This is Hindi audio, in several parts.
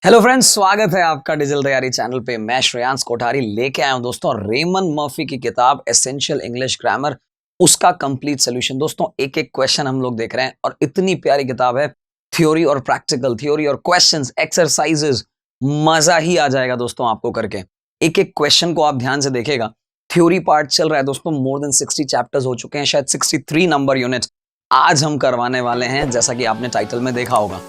हेलो फ्रेंड्स, स्वागत है आपका डिजिटल तैयारी चैनल पे। मैं श्रेयांश कोठारी लेके आया हूं दोस्तों रेमन मर्फी की किताब एसेंशियल इंग्लिश ग्रामर, उसका कंप्लीट सोल्यूशन। दोस्तों एक एक क्वेश्चन हम लोग देख रहे हैं और इतनी प्यारी किताब है। थ्योरी और प्रैक्टिकल, थ्योरी और क्वेश्चंस, एक्सरसाइजेस, मजा ही आ जाएगा दोस्तों आपको करके। एक एक क्वेश्चन को आप ध्यान से देखेगा। थ्योरी पार्ट चल रहा है दोस्तों, मोर देन 60 चैप्टर्स हो चुके हैं, शायद 63 नंबर यूनिट आज हम करवाने वाले हैं, जैसा कि आपने टाइटल में देखा होगा।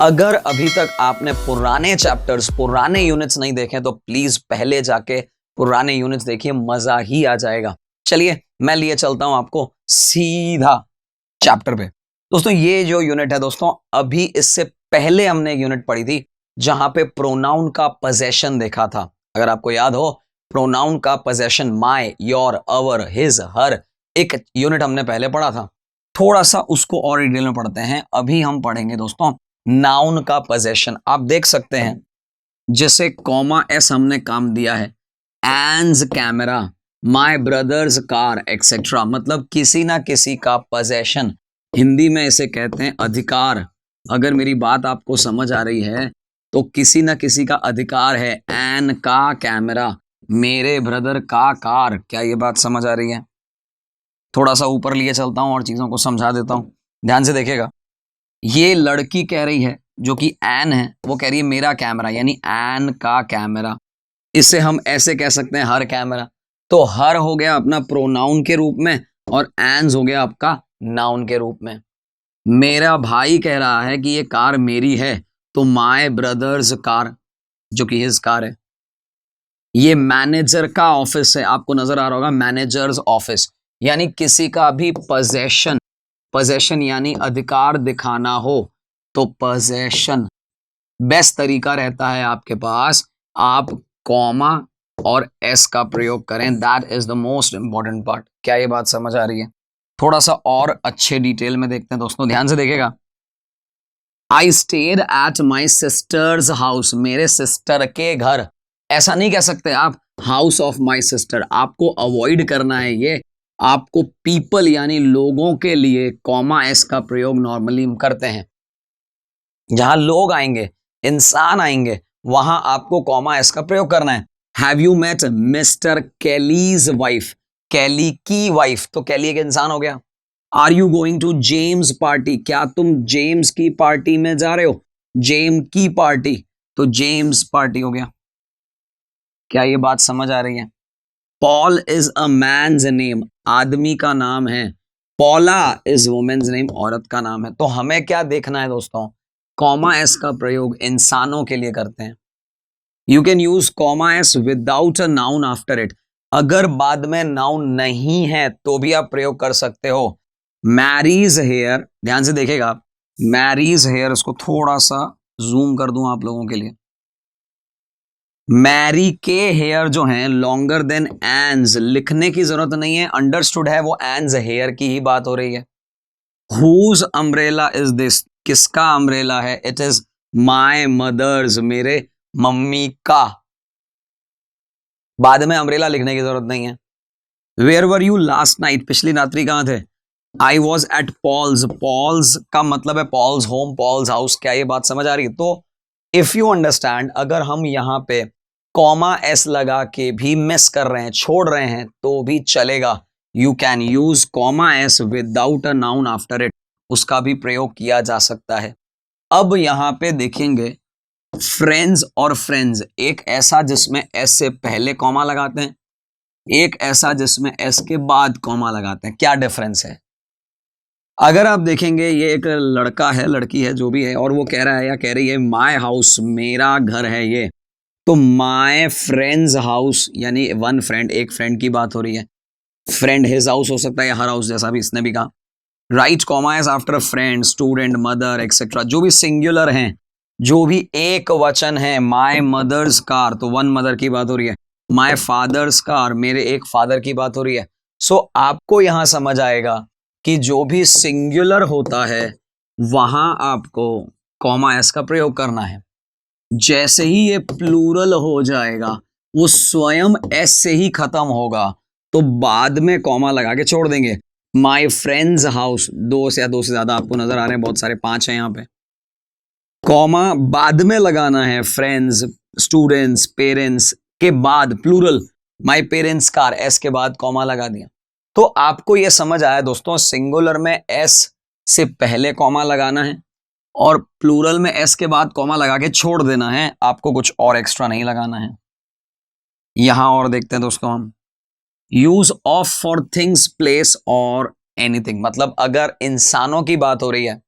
अगर अभी तक आपने पुराने चैप्टर्स, पुराने यूनिट्स नहीं देखे तो प्लीज पहले जाके पुराने यूनिट्स देखिए, मजा ही आ जाएगा। चलिए मैं लिए चलता हूं आपको सीधा चैप्टर पे। दोस्तों ये जो यूनिट है दोस्तों, अभी इससे पहले हमने एक यूनिट पढ़ी थी जहां पे प्रोनाउन का पोजेशन देखा था। अगर आपको याद हो, प्रोनाउन का possession my, your, our, his, her, एक यूनिट हमने पहले पढ़ा था। थोड़ा सा उसको और डिटेल में पढ़ते हैं। अभी हम पढ़ेंगे दोस्तों नाउन का पोजेशन। आप देख सकते हैं जैसे कॉमा एस हमने काम दिया है, ends camera, my brothers car etcetera, मतलब किसी ना किसी का पोजेशन। हिंदी में इसे कहते हैं अधिकार। अगर मेरी बात आपको समझ आ रही है तो किसी ना किसी का अधिकार है। एन का कैमरा, मेरे ब्रदर का कार। क्या ये बात समझ आ रही है? थोड़ा सा ऊपर लिए चलता हूं और चीजों को समझा देता हूं, ध्यान से देखिएगा। ये लड़की कह रही है, जो कि एन है, वो कह रही है मेरा कैमरा, यानी एन का कैमरा। इसे हम ऐसे कह सकते हैं हर कैमरा। तो हर हो गया अपना प्रोनाउन के रूप में और एन्स हो गया आपका नाउन के रूप में। मेरा भाई कह रहा है कि ये कार मेरी है, तो माय ब्रदर्स कार, जो कि हिज कार है। ये मैनेजर का ऑफिस है, आपको नजर आ रहा होगा मैनेजर्स ऑफिस, यानी किसी का भी पोजेशन, पोजेशन यानी अधिकार दिखाना हो तो पोजेशन। बेस्ट तरीका रहता है आपके पास, आप कॉमा और एस का प्रयोग करें। That is the most important part. क्या ये बात समझ आ रही है? थोड़ा सा और अच्छे डिटेल में देखते हैं दोस्तों, ध्यान से देखिएगा। I stayed at my sisters house, मेरे सिस्टर के घर। ऐसा नहीं कह सकते आप हाउस ऑफ माई सिस्टर, आपको अवॉइड करना है ये। आपको पीपल यानी लोगों के लिए कॉमा एस का प्रयोग नॉर्मली हम करते हैं। जहां लोग आएंगे, इंसान आएंगे, वहां आपको कॉमा एस का प्रयोग करना है। Have you met mister Kelly's wife, Kelly की वाइफ, तो कैली एक इंसान हो गया। Are you going to James party, क्या तुम जेम्स की पार्टी में जा रहे हो? जेम की पार्टी, तो जेम्स पार्टी हो गया। क्या ये बात समझ आ रही है? Paul is a man's name, आदमी का नाम है। पॉला इज वुमेन्स नेम, औरत का नाम है। तो हमें क्या देखना है दोस्तों, कॉमा एस का प्रयोग इंसानों के लिए करते हैं। You can use comma S without a noun after it. अगर बाद में नाउन नहीं है तो भी आप प्रयोग कर सकते हो। मैरीज हेयर, ध्यान से देखेगा आप, मैरीज हेयर, इसको थोड़ा सा जूम कर दूं आप लोगों के लिए। मैरी के हेयर जो हैं लॉन्गर देन एंस, लिखने की जरूरत नहीं है, अंडरस्टूड है, वो एंस हेयर की ही बात हो रही है। हुज अम्ब्रेला इज दिस, किसका अम्ब्रेला है? इट इज माय मदर्स, मेरे मम्मी का। बाद में अम्ब्रेला लिखने की जरूरत नहीं है। Where were you last night, पिछली रात्रि कहां थे? I was at Paul's, Paul's का मतलब है पॉल्स होम, पॉल्स हाउस। क्या ये बात समझ आ रही है? तो इफ यू अंडरस्टैंड, अगर हम यहां पे कॉमा एस लगा के भी मिस कर रहे हैं, छोड़ रहे हैं, तो भी चलेगा। You can use comma S without a noun after it, उसका भी प्रयोग किया जा सकता है। अब यहां पे देखेंगे फ्रेंड्स और फ्रेंड्स, एक ऐसा जिसमें एस से पहले कॉमा लगाते हैं, एक ऐसा जिसमें एस के बाद कॉमा लगाते हैं। क्या डिफरेंस है? अगर आप देखेंगे, ये एक लड़का है, लड़की है, जो भी है, और वो कह रहा है या कह रही है माय हाउस, मेरा घर है ये, तो माय फ्रेंड्स हाउस यानी वन फ्रेंड, एक फ्रेंड की बात हो रही है। फ्रेंड हिज हाउस हो सकता है या हर हाउस, जैसा भी इसने भी कहा। Right comma is after friend, student, mother etcetera, जो भी सिंगुलर हैं, जो भी एक वचन है। माय मदर्स कार, तो वन मदर की बात हो रही है। माय फादर्स कार, मेरे एक फादर की बात हो रही है। सो आपको यहां समझ आएगा कि जो भी सिंगुलर होता है वहां आपको कॉमा एस का प्रयोग करना है। जैसे ही ये प्लूरल हो जाएगा, वो स्वयं एस से ही खत्म होगा, तो बाद में कॉमा लगा के छोड़ देंगे। माई फ्रेंड्स हाउस, दो से या दो से ज्यादा आपको नजर आ रहे हैं, बहुत सारे, 5 हैं यहाँ पे। कॉमा बाद में लगाना है, फ्रेंड्स, स्टूडेंट्स, पेरेंट्स के बाद, plural, my parents car, S के बाद कॉमा लगा दिया। तो आपको यह समझ आया दोस्तों, सिंगुलर में एस से पहले कॉमा लगाना है और प्लूरल में एस के बाद कॉमा लगा के छोड़ देना है, आपको कुछ और एक्स्ट्रा नहीं लगाना है। यहां और देखते हैं दोस्तों हम, use of for things, place और एनीथिंग, मतलब अगर इंसानों की बात हो रही है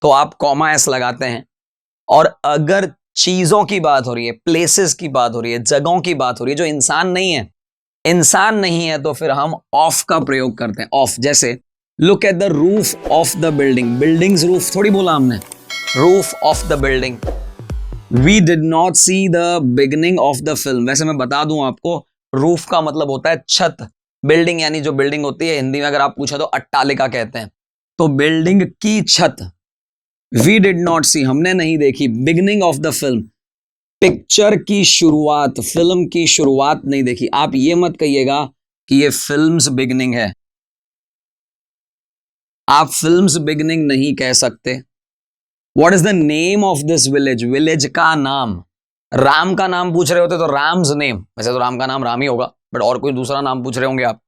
तो आप कॉमा एस लगाते हैं, और अगर चीजों की बात हो रही है, प्लेसेस की बात हो रही है, जगहों की बात हो रही है जो इंसान नहीं है, तो फिर हम ऑफ का प्रयोग करते हैं। ऑफ, जैसे look at the roof of the building, building's roof थोड़ी बोला हमने, roof of the building. We did not see the beginning of the film, वैसे मैं बता दूं आपको, रूफ का मतलब होता है छत, बिल्डिंग यानी जो बिल्डिंग होती है, हिंदी में अगर आप पूछा तो अट्टालिका कहते हैं, तो बिल्डिंग की छत। वी डिड नॉट सी, हमने नहीं देखी, beginning of the film, picture की शुरुआत, फिल्म की शुरुआत नहीं देखी। आप ये मत कहिएगा कि ये फिल्म्स बिगिनिंग है, आप फिल्म्स बिगिनिंग नहीं कह सकते। What is the name of this village, village का नाम, राम का नाम पूछ रहे होते तो राम्स नेम, वैसे तो राम का नाम राम ही होगा, बट और कोई दूसरा नाम पूछ रहे होंगे आप।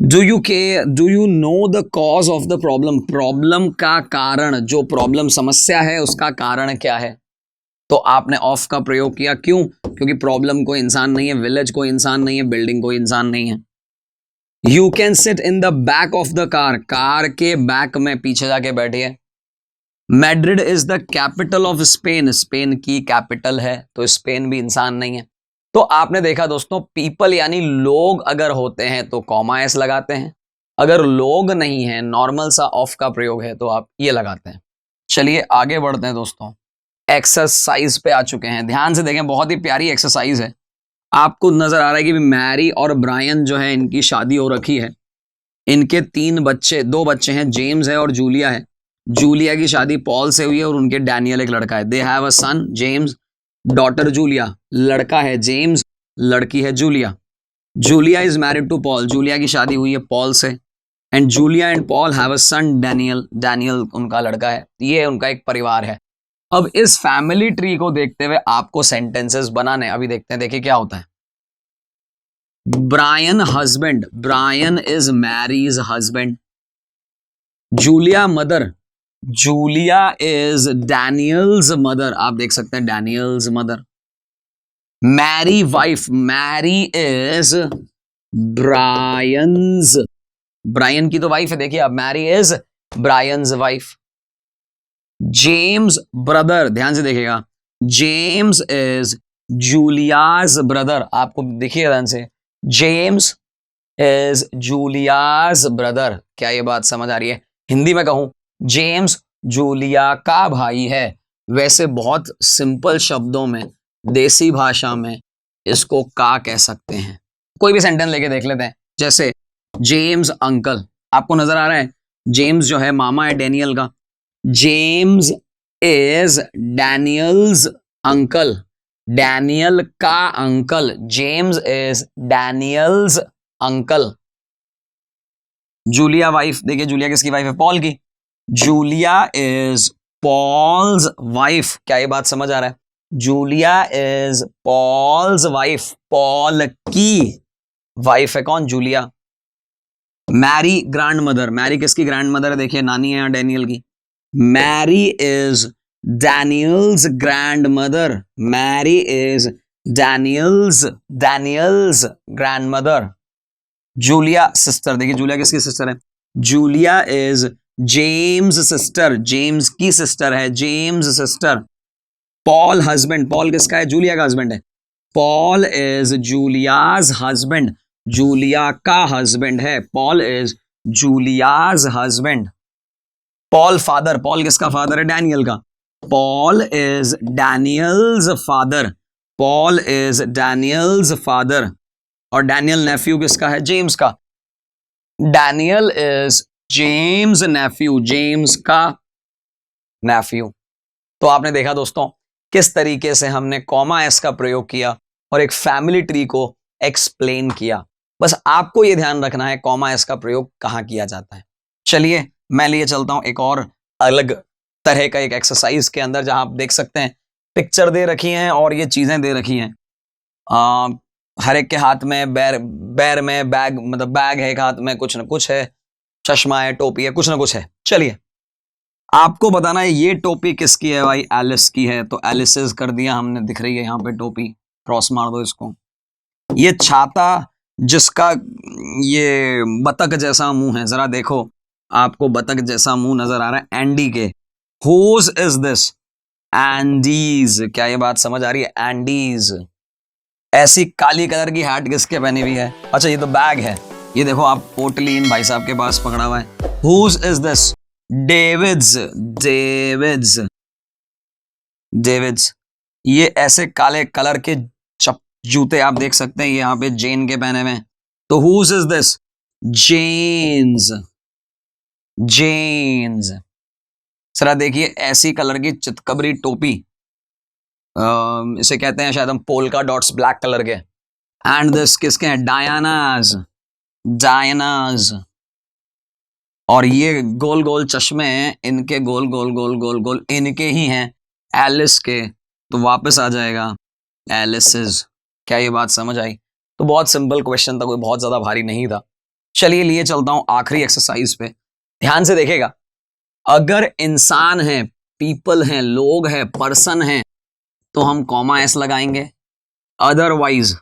Do you know the cause of the problem, problem का कारण, जो प्रॉब्लम समस्या है उसका कारण क्या है, तो आपने ऑफ का प्रयोग किया। क्यों? क्योंकि प्रॉब्लम कोई इंसान नहीं है, विलेज कोई इंसान नहीं है, बिल्डिंग कोई इंसान नहीं है। You can sit in the back of the car, car के बैक में पीछे जाके बैठिए। Madrid is the capital of Spain, Spain की कैपिटल है, तो स्पेन भी इंसान नहीं है। तो आपने देखा दोस्तों, पीपल यानी लोग अगर होते हैं तो कॉमा एस लगाते हैं, अगर लोग नहीं है, नॉर्मल सा ऑफ का प्रयोग है, तो आप ये लगाते हैं। चलिए आगे बढ़ते हैं दोस्तों, एक्सरसाइज पे आ चुके हैं, ध्यान से देखें, बहुत ही प्यारी एक्सरसाइज है। आपको नजर आ रहा है कि मैरी और ब्रायन जो है इनकी शादी हो रखी है, इनके 3 बच्चे, 2 बच्चे हैं, जेम्स है और जूलिया है। जूलिया की शादी पॉल से हुई है और उनके डैनियल एक लड़का है। They have a son James, daughter Julia, लड़का है जेम्स, लड़की है Julia. Julia is married to Paul, Julia की शादी हुई है पॉल से, and Julia and Paul have a son Daniel, Daniel उनका लड़का है। ये उनका एक परिवार है। अब इस फैमिली ट्री को देखते हुए आपको सेंटेंसेस बनाने, अभी देखते हैं, देखिए क्या होता है। Brian husband, Brian is Mary's husband. Julia mother, Julia is Daniel's mother, आप देख सकते हैं Daniel's mother. Mary wife, Mary is Brian's, Brian की तो वाइफ है, देखिए आप, Mary is Brian's wife. James brother, ध्यान से देखिएगा, जेम्स इज जूलियाज ब्रदर, आपको देखिए ध्यान से, जेम्स इज जूलियाज ब्रदर। क्या ये बात समझ आ रही है? हिंदी में कहूं, जेम्स जूलिया का भाई है। वैसे बहुत सिंपल शब्दों में, देसी भाषा में इसको का कह सकते हैं। कोई भी सेंटेंस लेके देख लेते हैं, जैसे जेम्स अंकल, आपको नजर आ रहा है जेम्स जो है मामा है डैनियल का, James is Daniel's uncle, Daniel का uncle, James is Daniel's uncle. Julia wife, देखिए जूलिया किसकी वाइफ है? पॉल की। जूलिया इज पॉल्स वाइफ, क्या ये बात समझ आ रहा है? Julia is Paul's wife, Paul की वाइफ है कौन? Julia. Mary grandmother, Mary किसकी ग्रैंड मदर है? देखिए नानी है यहाँ डैनियल की। Mary is Daniel's grandmother, Mary is Daniel's grandmother. Julia sister, देखिए जूलिया किसकी सिस्टर है? Julia is James sister, James की सिस्टर है, James sister. Paul husband, Paul किसका है? जूलिया का हस्बैंड है। Paul is Julia's husband, Julia का हस्बैंड है, Paul is Julia's husband. Paul father, Paul किसका फादर है? डैनियल का। Paul is Daniel's father, Paul is Daniel's father. और डैनियल नेफ्यू किसका है? जेम्स का। Daniel is James nephew, James का नेफ्यू। तो आपने देखा दोस्तों किस तरीके से हमने कॉमा एस का प्रयोग किया और एक फैमिली ट्री को एक्सप्लेन किया। बस आपको यह ध्यान रखना है कॉमा एस का प्रयोग कहां किया जाता है। चलिए मैं लिए चलता हूं एक और अलग तरह का एक एक्सरसाइज के अंदर, जहां आप देख सकते हैं पिक्चर दे रखी हैं और ये चीजें दे रखी हैं। हर एक के हाथ में बैर में बैग, मतलब बैग है एक हाथ में, कुछ ना कुछ है, चश्मा है, टोपी है, कुछ ना कुछ है। चलिए आपको बताना है ये टोपी किसकी है भाई, एलिस की है, तो एलिसेस कर दिया हमने, दिख रही है यहाँ पे टोपी, क्रॉस मार दो इसको। ये छाता जिसका ये बतख जैसा मुंह है, जरा देखो, आपको बतख जैसा मुंह नजर आ रहा है एंडी के। Whose is this, Andy's. क्या ये बात समझ आ रही है, एंडीज। ऐसी काली कलर की हैट किसके पहनी हुई है, अच्छा ये तो बैग है, ये देखो आप पोटली इन भाई साहब के पास पकड़ा हुआ है। Whose is this, David's, David's, David's. ये ऐसे काले कलर के जूते आप देख सकते हैं, ये यहाँ पे जेन के पहने हुए, तो whose is this, Jane's, Jane's. सरा देखिए ऐसी कलर की चितकबरी टोपी, इसे कहते हैं शायद हम पोल्का डॉट्स, ब्लैक कलर के। एंड दिस किसके हैं, डायनाज, डायनाज। और ये गोल गोल चश्मे हैं इनके, गोल गोल गोल गोल गोल इनके ही हैं, एलिस के। तो वापस आ जाएगा एलिसेस। क्या ये बात समझ आई? तो बहुत सिंपल क्वेश्चन था, कोई बहुत ज्यादा भारी नहीं था। चलिए लिए चलता हूं आखिरी एक्सरसाइज पे, ध्यान से देखेगा। अगर इंसान है, पीपल है, लोग है, पर्सन है, तो हम कॉमा एस लगाएंगे। अदरवाइज,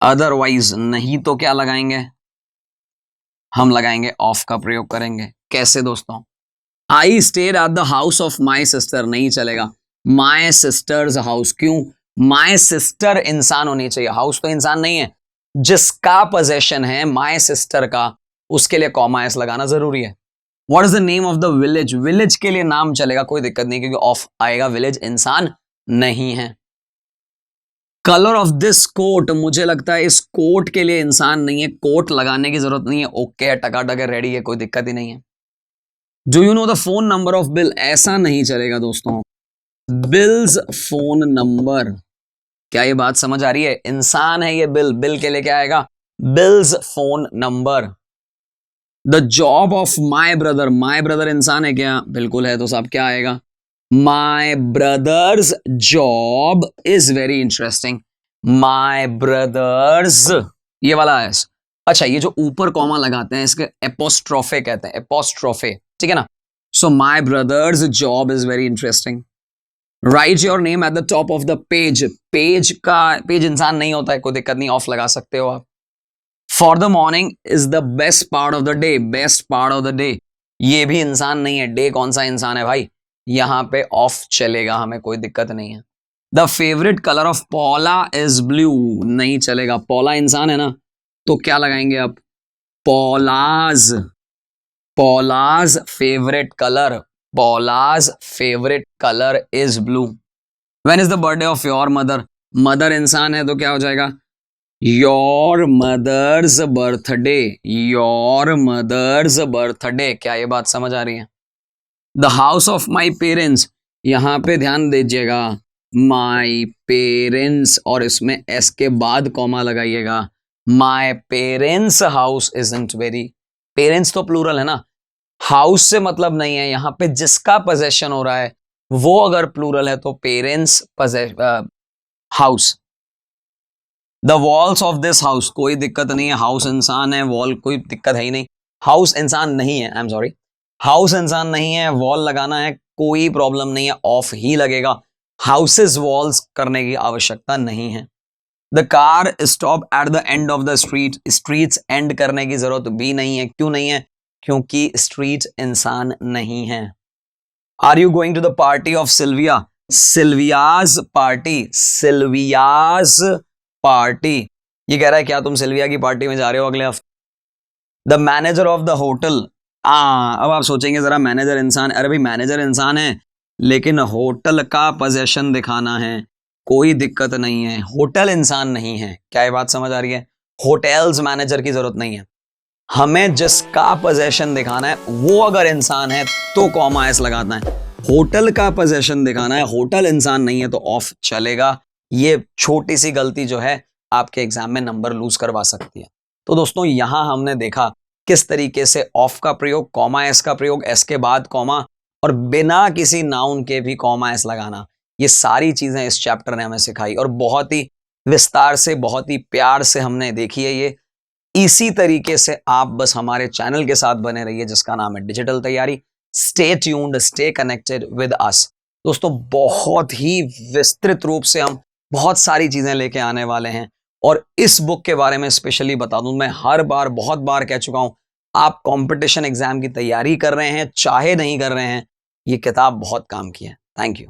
अदरवाइज नहीं तो क्या लगाएंगे, हम लगाएंगे ऑफ का प्रयोग करेंगे। कैसे दोस्तों, I stayed at the house of my sister, नहीं चलेगा, माई सिस्टर्स हाउस। क्यों, माई सिस्टर इंसान होनी चाहिए, हाउस तो इंसान नहीं है। जिसका पोजेशन है माई सिस्टर का, उसके लिए कॉमा एस लगाना जरूरी है। What is the name of the village, village के लिए नाम चलेगा, कोई दिक्कत नहीं, क्योंकि ऑफ आएगा, विलेज इंसान नहीं है। कलर ऑफ दिस कोट, मुझे लगता है इस कोट के लिए इंसान नहीं है, कोट लगाने की जरूरत नहीं है, ओके है, टकाटक है, रेडी है, कोई दिक्कत ही नहीं है। Do you know the phone number of bill, ऐसा नहीं चलेगा दोस्तों, बिल्स फोन नंबर। क्या ये बात समझ आ रही है, इंसान है ये बिल, बिल के लिए क्या आएगा, Bill's phone number. The job of my brother, my brother इंसान है क्या, बिल्कुल है, तो साहब क्या आएगा, my brother's job is very interesting, my brother's, ये वाला है। अच्छा ये जो ऊपर कॉमा लगाते हैं इसके एपोस्ट्रोफे कहते हैं, एपोस्ट्रोफे, ठीक है ना। So my brother's job is very interesting. Write your name at the top of the page, page का, पेज इंसान नहीं होता है, कोई दिक्कत नहीं, ऑफ लगा सकते हो आप। For the morning is the best part of the day, best part of the day, ये भी इंसान नहीं है, डे कौन सा इंसान है भाई, यहां पे ऑफ चलेगा, हमें कोई दिक्कत नहीं है। The favourite colour of पॉला is blue, नहीं चलेगा, पॉला इंसान है ना, तो क्या लगाएंगे आप, Paula's, Paula's favourite colour, Paula's favourite colour is blue. When is the birthday of your mother, mother इंसान है तो क्या हो जाएगा, your mother's birthday, your mother's birthday. क्या ये बात समझ आ रही है? The house of my parents, यहां पे ध्यान दीजिएगा, माई पेरेंट्स, और इसमें एस के बाद कॉमा लगाइएगा, my parents house isn't very, parents तो प्लूरल है ना, हाउस से मतलब नहीं है, यहां पे जिसका पोजेशन हो रहा है वो अगर प्लूरल है तो parents house. The walls of this house, कोई दिक्कत नहीं है, हाउस इंसान है, वॉल कोई दिक्कत है ही नहीं, हाउस इंसान नहीं है, आई एम सॉरी, हाउस इंसान नहीं है, वॉल लगाना है, कोई प्रॉब्लम नहीं है, ऑफ ही लगेगा, हाउसेस वॉल्स करने की आवश्यकता नहीं है। The car stop at the end of the street, streets and करने की जरूरत भी नहीं है, क्यों नहीं है, क्योंकि स्ट्रीट इंसान नहीं है। Are you going to the party of Sylvia, Sylvia's party, Sylvia's party, ये कह रहा है क्या तुम सिल्विया की पार्टी में जा रहे हो अगले हफ्ते। The manager of the hotel, अब आप सोचेंगे जरा मैनेजर इंसान, अरे भाई मैनेजर इंसान है लेकिन होटल का पोजेशन दिखाना है, कोई दिक्कत नहीं है, होटल इंसान नहीं है। क्या ये बात समझ आ रही है? होटल्स मैनेजर की जरूरत नहीं है, हमें जिसका पोजेशन दिखाना है वो अगर इंसान है तो कॉमा एस लगाना है, होटल का पोजेशन दिखाना है, होटल इंसान नहीं है तो ऑफ चलेगा। ये छोटी सी गलती जो है आपके एग्जाम में नंबर लूज करवा सकती है। तो दोस्तों यहां हमने देखा किस तरीके से ऑफ का प्रयोग, कॉमा एस का प्रयोग, एस के बाद कॉमा, और बिना किसी नाउन के भी कॉमा एस लगाना, ये सारी चीजें इस चैप्टर ने हमें सिखाई और बहुत ही विस्तार से, बहुत ही प्यार से हमने देखी है ये। इसी तरीके से आप बस हमारे चैनल के साथ बने रहिए जिसका नाम है डिजिटल तैयारी। Stay tuned, stay connected with us. दोस्तों बहुत ही विस्तृत रूप से हम बहुत सारी चीजें लेके आने वाले हैं, और इस बुक के बारे में स्पेशली बता दूं, मैं हर बार बहुत बार कह चुका हूं, आप कंपटीशन एग्जाम की तैयारी कर रहे हैं चाहे नहीं कर रहे हैं, ये किताब बहुत काम की है। Thank you.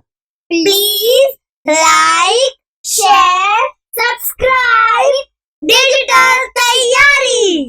Please like, share, subscribe digital तैयारी।